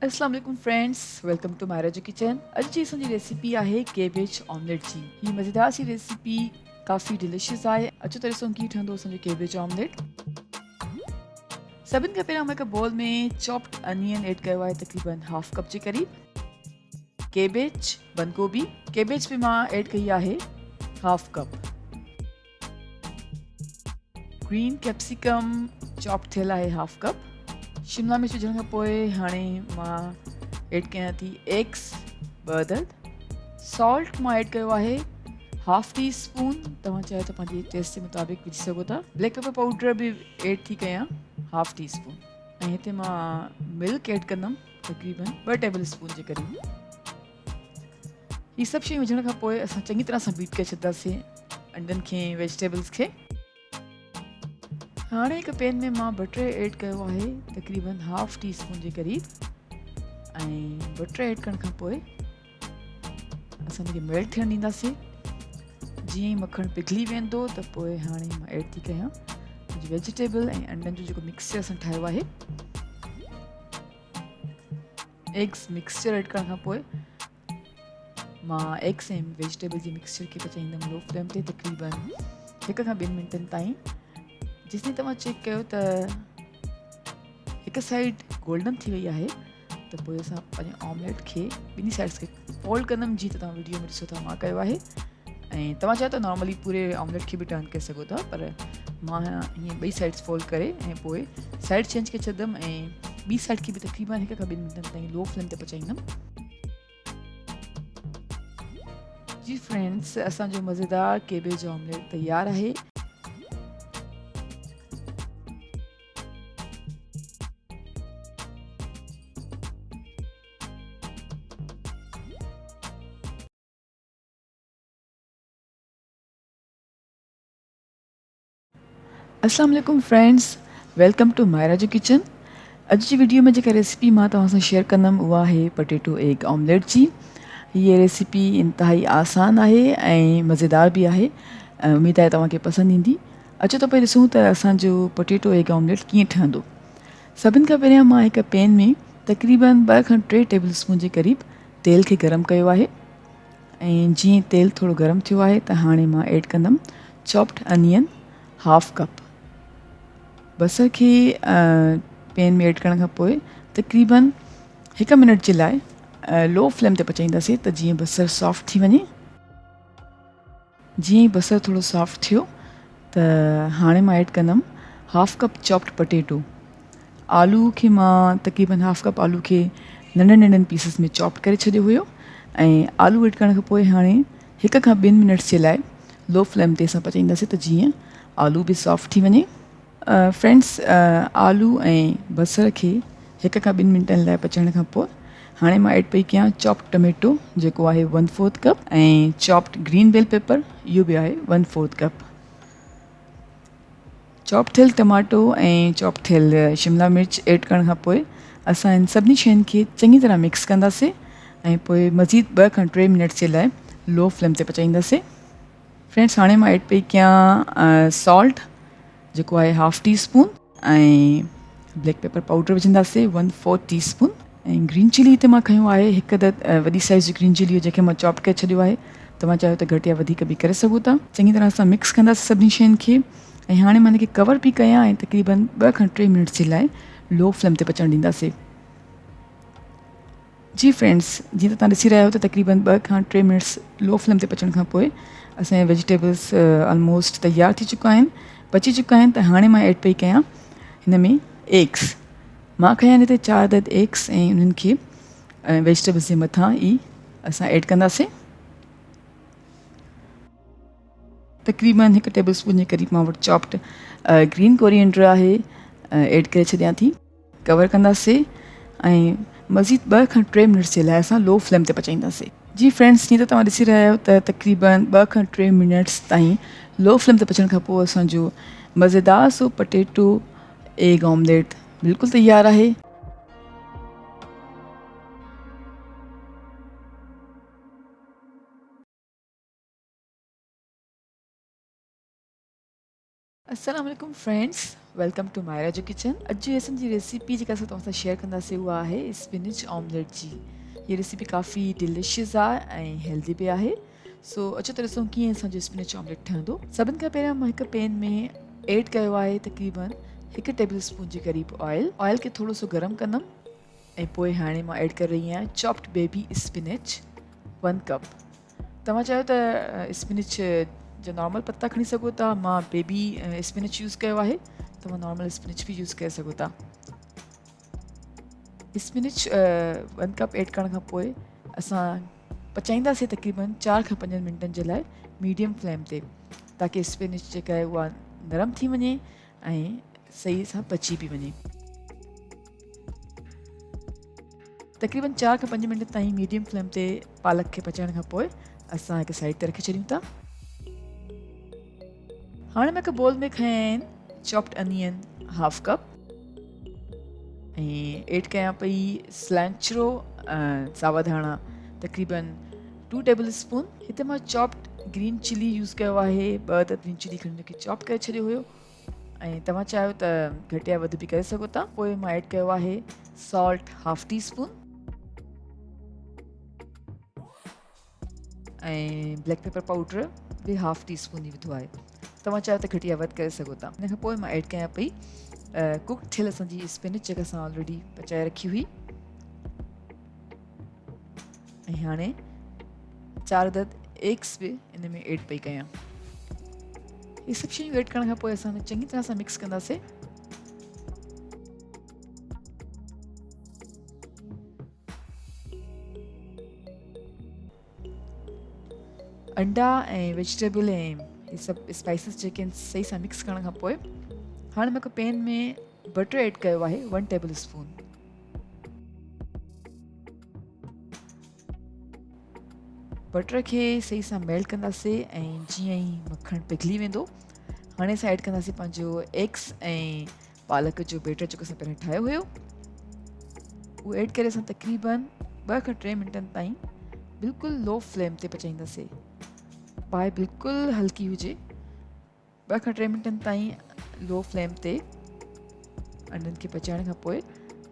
अस्सलाम वालेकुम friends, welcome two Myra जो किचन। अॼु जी असांजी रेसिपी आहे केबेज ऑमलेट जी। हीअ मज़ेदार सी रेसिपी काफ़ी डिलिशियस आहे। अचो त ॾिसूं कीअं ठहंदो असांजो केबेज ऑमलेट। सभिनि खां पहिरियों मां हिकु बोल में चॉप्ड अनियन ऐड कयो आहे, तक़रीबन हाफ कप जे क़रीब। केबेज बंद गोभी, केबेज बि मां ऐड कई आहे हाफ कप। ग्रीन कैप्सिकम चॉप्ड थियल आहे हाफ कप। शिमला मिर्च विझण खां पोइ हाणे मां ऐड कयां थी एग्स 2 अदद। सॉल्ट मां ऐड कयो आहे हाफ टी स्पून, तव्हां चाहियो त पंहिंजे टेस्ट जे मुताबिक़ विझी सघो था। ब्लैक पेपर पाउडर बि ऐड थी कयां हाफ टी स्पून, ऐं हिते मां मिल्क ऐड कंदमि तक़रीबन 2 टेबल स्पून जे क़रीब। हीअ सभु शयूं विझण खां पोइ असां चङी तरह सां बीट करे छॾींदासीं अंडनि खे, वेजिटेबल्स खे। हाणे हिकु पैन में मां बटर ऐड कयो आहे तक़रीबन हाफ टी स्पून जे क़रीब, ऐं बटर ऐड करण खां पोइ असां हिनखे मेल्ट थियणु ॾींदासीं। जीअं ई मखणु पिघली वेंदो त पोइ हाणे मां ऐड थी कयां वेजिटेबल ऐं अंडनि जो जेको मिक्सचर असां ठाहियो आहे। एग्स मिक्सचर ऐड करण खां पोइ मां एग्स ऐं वेजिटेबल जे मिक्सचर खे पचाईंदमि लो फ्लेम ते तक़रीबन 1 खां 2 मिंटनि ताईं। जेसिताईं तव्हां चेक कयो त हिकु साइड गोल्डन थी वई आहे त पोइ असां पंहिंजे ऑमलेट खे ॿिन्ही साइड्स खे फोल्ड कंदमि, जीअं त तव्हां वीडियो में ॾिसो था मां कयो आहे। ऐं तव्हां चाहियो त नॉर्मली पूरे ऑमलेट खे बि टर्न करे सघो था, पर मां हीअं ॿई साइड्स फोल्ड करे ऐं पोइ साइड चेंज करे छॾंदमि ऐं ॿी साइड खे बि तक़रीबन 1 खां 2 मिंटनि ताईं लो फ्लेम ते पचाईंदमि। जी फ्रेंड्स, असांजो मज़ेदार केबेज ऑमलेट तयारु आहे। अस्सलाम वालेकुम फ्रेंड्स, वेलकम टू मायरा जो किचन। अॼु जी वीडियो में जेका रेसिपी मां तव्हां सां शेयर कंदमि उहा आहे पटेटो एग ऑमलेट जी। हीअ रेसिपी इंतिहाई आसान आहे ऐं मज़ेदार बि आहे। उमेद आहे तव्हांखे पसंदि ईंदी। अचो त पोइ ॾिसूं त असांजो पटेटो एग ऑमलेट कीअं ठहंदो। सभिनि खां पहिरियों मां हिकु पैन में तक़रीबन 2 खां 3 टेबल स्पून जे क़रीब तेल खे गरम कयो आहे, ऐं जीअं तेल थोरो गरम थियो आहे त हाणे मां ऐड कंदमि चॉप्ड अनियन हाफ कप। बसर खे पैन में ऐड करण खां पोइ तक़रीबन 1 मिनट जे लाइ लो फ्लेम ते पचाईंदासीं त जीअं बसर सॉफ्ट थी वञे। जीअं ई बसर थोरो सॉफ्ट थियो त हाणे मां ऐड कंदमि हाफ कप चॉप्ड पटेटो। आलू खे मां तक़रीबन हाफ कप आलू खे नंढनि नंढनि पीसिस में चॉप करे छॾियो हुयो, ऐं आलू ऐड करण खां पोइ हाणे 1 खां 2 मिनट्स जे लाइ लो फ्लेम ते असां पचाईंदासीं त जीअं आलू बि सॉफ्ट थी वञे। फ्रेंड्स, आलू ऐं बसर खे 1 खां 2 मिंटनि लाइ पचाइण खां पोइ हाणे मां ऐड पई कयां चॉप्ड टमेटो जेको आहे 1/4 कप, ऐं चॉप्ड ग्रीन बेल पेपर इहो बि आहे 1/4 कप। चॉप थियल टमाटो ऐं चॉप थियल शिमला मिर्च ऐड करण खां पोइ असां इन सभिनी शयुनि खे चङी तरह मिक्स कंदासीं ऐं पोइ मज़ीद 2 खां 3 मिनट जे लाइ लो फ्लेम ते पचाईंदासीं। फ्रेंड्स, हाणे मां ऐड पई कयां सॉल्ट जेको आहे हाफ टी स्पून, ऐं ब्लैक पेपर पाउडर विझंदासीं 1/4 टी स्पून, ऐं ग्रीन चिली हिते मां खयो आहे 1 अदद वॾी साइज़ जी ग्रीन चिली जंहिंखे मां चॉप करे छॾियो आहे। तव्हां चाहियो त घटि या वधीक बि करे सघो था। चङी तरह सां मिक्स कंदासीं सभिनी शयुनि खे, ऐं हाणे मां हिनखे कवर बि कयां ऐं तक़रीबन 2 खां 3 मिनट जे लाइ लो फ्लेम ते पचणु ॾींदासीं। जी फ्रेंड्स, जीअं त तव्हां ॾिसी रहिया आहियो त तक़रीबन 2 खां 3 मिनट्स लो फ्लेम ते पचण खां पोइ असांजा वेजिटेबल्स ऑलमोस्ट तयारु थी चुका आहिनि, पची चुका आहिनि। त हाणे मां ऐड पई कयां हिन में एग्स। मां खयां आहिनि हिते 4 अदद एग्स, ऐं उन्हनि खे वेजिटेबल्स जे मथां ई असां ऐड कंदासीं। तक़रीबन 1 टेबल स्पून जे क़रीब मां वटि चॉप्ड ग्रीन कोरिएंडर आहे, ऐड करे छॾियां थी। कवर कंदासीं ऐं मज़ीद 2 खां 3 मिनट्स जे लाइ असां लो फ्लेम ते पचाईंदासीं। जी फ्रेंड्स, जीअं त तव्हां ॾिसी रहिया आहियो त तक़रीबन 2 खां 3 मिनट्स ताईं लो फ्लेम ते पचण खां पोइ असांजो मज़ेदार सो पटेटो एग ऑमलेट बिल्कुलु तयारु आहे। अस्सलाम वालेकुम फ्रेंड्स, वेलकम टू मायरा जो किचन। अॼु जी असां जी रेसिपी जेका असां तव्हां सां शेयर कंदासीं उहा आहे स्पिनिच ऑमलेट जी। हीअ रेसिपी काफ़ी डिलिशियस आहे ऐं हेल्दी बि आहे। सो अचो त ॾिसूं कीअं असांजो स्पिनिच ऑमलेट ठहंदो। सभिनि खां पहिरियों मां हिकु पैन में ऐड कयो आहे तक़रीबन 1 टेबल स्पून जे क़रीब ऑयल खे थोरो सो गरम कंदमि ऐं पोइ हाणे मां ऐड करे रही आहियां चॉप्ड बेबी स्पिनिच 1 कप। तव्हां चाहियो त स्पिनिच जो नॉर्मल पत्ता खणी सघो था, मां बेबी स्पिनिच यूज़ कयो आहे, तव्हां नॉर्मल स्पिनिच बि यूज़ करे सघो था। स्पिनिच 1 कप ऐड करण खां पोइ असां पचाईंदासीं तक़रीबन 4 खां 5 मिंटनि जे लाइ मीडियम फ्लेम ते, ताकी स्पिनिच जेका आहे उहा नरम थी वञे ऐं सही सां पची बि वञे। तक़रीबन 4 खां 5 मिंट ताईं मीडियम फ्लेम ते पालक खे पचाइण खां पोइ असां हिकु साइड ते रखी छॾियूं था। हाणे मां हिकु बोल में खयां आहिनि चॉप्ड अनियन 1/2 कप ऐं ऐड कयां पई सिलैंचरो सावा धाणा तक़रीबन 2 टेबल स्पून। हिते मां चॉप्ड ग्रीन चिली यूज़ कयो आहे, 2 त ग्रीन चिली खणी हुनखे चॉप करे छॾियो हुयो ऐं तव्हां चाहियो त घटि या वधि बि करे सघो था। पोइ मां ऐड कयो आहे सॉल्ट 1/2 टी स्पून ऐं ब्लैक पेपर पाउडर बि 1/2 टी स्पून ई विधो आहे। तव्हां चाहियो त घटि या वधि करे सघो था। हिन खां पोइ मां ऐड कयां पई कुक थियल असांजी स्पिनिच जेका असां ऑलरेडी पचाए रखी हुई ऐं हाणे 4 अदद एग्स बि इन में ऐड पई कयां। इहे सभु शयूं ऐड करण खां पोइ असां चङी तरह सां मिक्स कंदासीं। अंडा ऐं वेजिटेबल ऐं इहे सभु स्पाइसिस जेके आहिनि सही सां मिक्स करण खां पोइ हाणे मां हिकु पैन में बटर ऐड कयो आहे 1 टेबल स्पून। बटर खे सही सां मेल्ट कंदासीं ऐं जीअं ई मखणु पिघली वेंदो हाणे असां ऐड कंदासीं पंहिंजो एग्स ऐं पालक जो बैटर जेको असां पहिरियों ठाहियो हुयो, उहो ऐड करे असां तक़रीबन 2 खां 3 मिंटनि ताईं बिल्कुलु लो फ्लेम ते पचाईंदासीं। बाहि बिल्कुलु हल्की हुजे। 2 खां 3 मिंटनि ताईं लो फ्लेम ते अंडनि खे पचाइण खां पोइ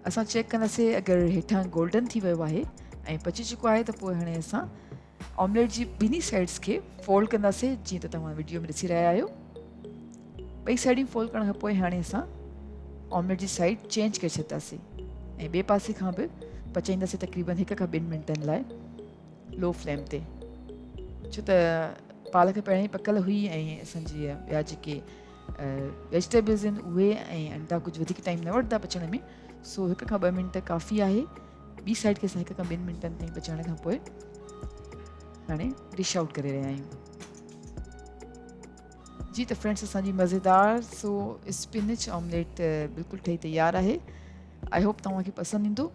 असां चेक कंदासीं अगरि हेठां गोल्डन थी वियो आहे ऐं पची चुको आहे त पोइ हाणे असां ऑमलेट जी ॿिन्ही साइड्स खे फोल्ड कंदासीं जीअं त तव्हां वीडियो में ॾिसी रहिया आहियो। ॿई साइड फोल्ड करण खां पोइ हाणे असां ऑमलेट जी साइड चेंज करे छॾींदासीं ऐं ॿिए पासे खां बि पचाईंदासीं तक़रीबन 1 खां 2 मिंटनि लाइ लो फ्लेम ते, छो त पालक पहिरियों ई पकल हुई ऐं असांजी ॿिया जेके वेजिटेबल्स आहिनि उहे ऐं अंडा कुझु वधीक टाइम न वठंदा पचण में। सो 1 खां 2 मिंट काफ़ी आहे। ॿी साइड खे असां 1 खां 2 मिंटनि ताईं पचाइण खां पोइ हाणे डिश आउट करे रहिया आहियूं। जी त फ्रेंड्स, असांजी मज़ेदार सो स्पिनिच ऑमलेट बिल्कुलु ठही तयारु आहे। आई होप तव्हांखे पसंदि ईंदो।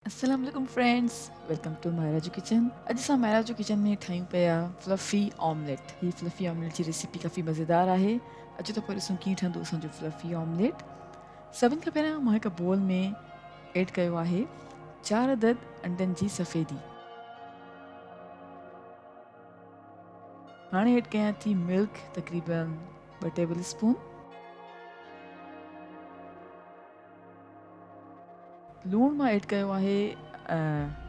अस्सलाम वालेकुम फ्रेंड्स, वेलकम टू मायरा जो किचन। अॼु असां मायरा जो किचन में ठाहियूं पिया फ्लफ़ी ऑमलेट। हीअ फ्लफ़ी ऑमलेट जी रेसिपी काफ़ी मज़ेदार आहे। अचो त पोइ ॾिसूं कीअं ठहंदो असांजो फ्लफ़ी ऑमलेट। सभिनि खां पहिरियों मां हिकु बोल में ऐड कयो आहे 4 अदद अंडनि जी सफ़ेदी। हाणे ऐड कयां थी मिल्क तक़रीबन 2 टेबल स्पून। लूणु मां ऐड कयो आहे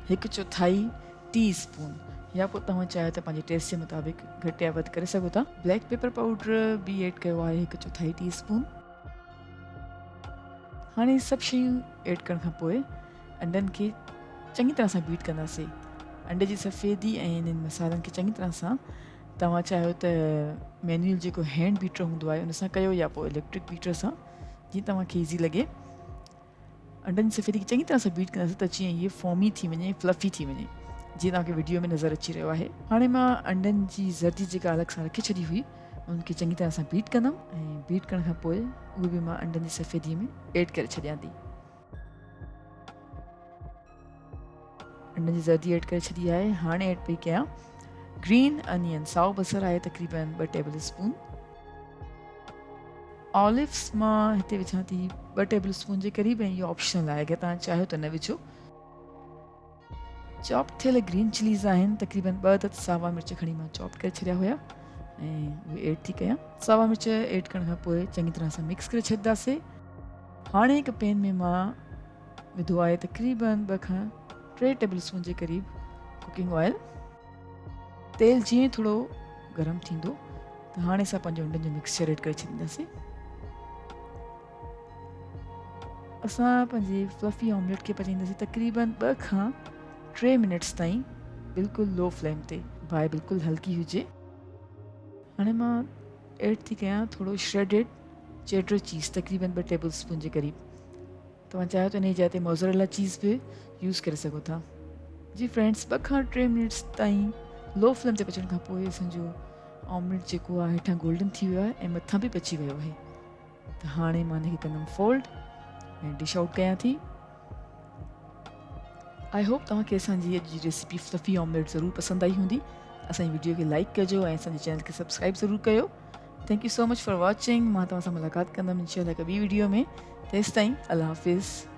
1/4 टी स्पून, या पोइ तव्हां चाहियो त पंहिंजे टेस्ट जे मुताबिक़ घटि या वधि करे सघो था। ब्लैक पेपर पाउडर बि ऐड कयो आहे 1/4 टी स्पून। हाणे सभु शयूं ऐड करण खां पोइ अंडनि खे चङी तरह सां बीट कंदासीं। अंडे जी सफ़ेदी ऐं इन्हनि मसालनि खे चङी तरह सां तव्हां चाहियो त मैनुअल जेको हैंड बीटर हूंदो आहे उन सां कयो या पोइ इलेक्ट्रिक बीटर सां, जीअं तव्हांखे ईज़ी लॻे। अंडनि जी सफ़ेदी खे चङी तरह सां बीट कंदासीं त जीअं इहे फॉमी थी वञे, फ्लफ़ी थी वञे, जीअं तव्हांखे वीडियो में नज़र अची रहियो आहे। हाणे मां अंडनि जी ज़र्दी जेका अलॻि सां रखी छॾी हुई उनखे चङी तरह सां बीट कंदमि ऐं बीट करण खां पोइ उहे बि मां अंडनि जी सफ़ेदीअ में ऐड करे छॾियां थी। अंडनि जी ज़र्दी ऐड करे छॾी आहे। हाणे ऐड पई कयां ग्रीन अनियन, साओ बसरु आहे तक़रीबन 2 टेबल स्पून। ऑलिव्स मां हिते विझां थी 2 टेबल स्पून जे क़रीब ऐं इहो ऑप्शनल आहे, अगरि तव्हां चाहियो त न विझो। चॉप थियल ग्रीन चिलीज़ आहिनि, तक़रीबन 2 अदद सावा मिर्च खणी मां चॉप करे छॾिया हुया ऐं उहे ऐड थी कयां। सावा मिर्च ऐड करण खां पोइ चङी तरह सां मिक्स करे छॾींदासीं। हाणे हिकु पैन में मां विधो आहे तक़रीबन 2 खां 3 टेबल स्पून जे क़रीब कुकिंग ऑयल। तेल जीअं थोरो गरम थींदो त हाणे असां पंहिंजो अंडनि जो मिक्सचर ऐड करे छॾींदासीं। असां पंहिंजे फ्लफ़ी ऑमलेट खे पचाईंदासीं तक़रीबन 2 खां 3 मिनट्स ताईं, बिल्कुलु लो फ्लेम ते, बाहि बिल्कुलु हल्की हुजे। हाणे मां ऐड थी कयां थोरो श्रेडेड चेडर चीज़, तक़रीबन 2 टेबल स्पून जे क़रीब। तव्हां चाहियो त इन जी जाइ ते मोज़रेला चीज़ बि यूज़ करे सघो था। जी फ्रेंड्स, 2 खां 3 मिनट्स ताईं लो फ्लेम ते पचण खां पोइ असांजो ऑमलेट जेको आहे हेठां गोल्डन थी वियो आहे ऐं मथां बि पची वियो आहे। त हाणे मां हिनखे कंदमि फोल्ड ऐं डिश आउट कयां थी। आई होप तव्हांखे असांजी अॼु जी रेसिपी फ्लफ़ी ऑमलेट ज़रूरु पसंदि आई हूंदी। असांजी वीडियो खे लाइक कजो ऐं असांजे चैनल खे सब्सक्राइब ज़रूरु कयो। Thank you so much for watching. मां तव्हां सां मुलाक़ात कंदमि इंशाल्लाह हिकु ॿी वीडियो में। तेसिताईं अल्लाह हाफ़िज़।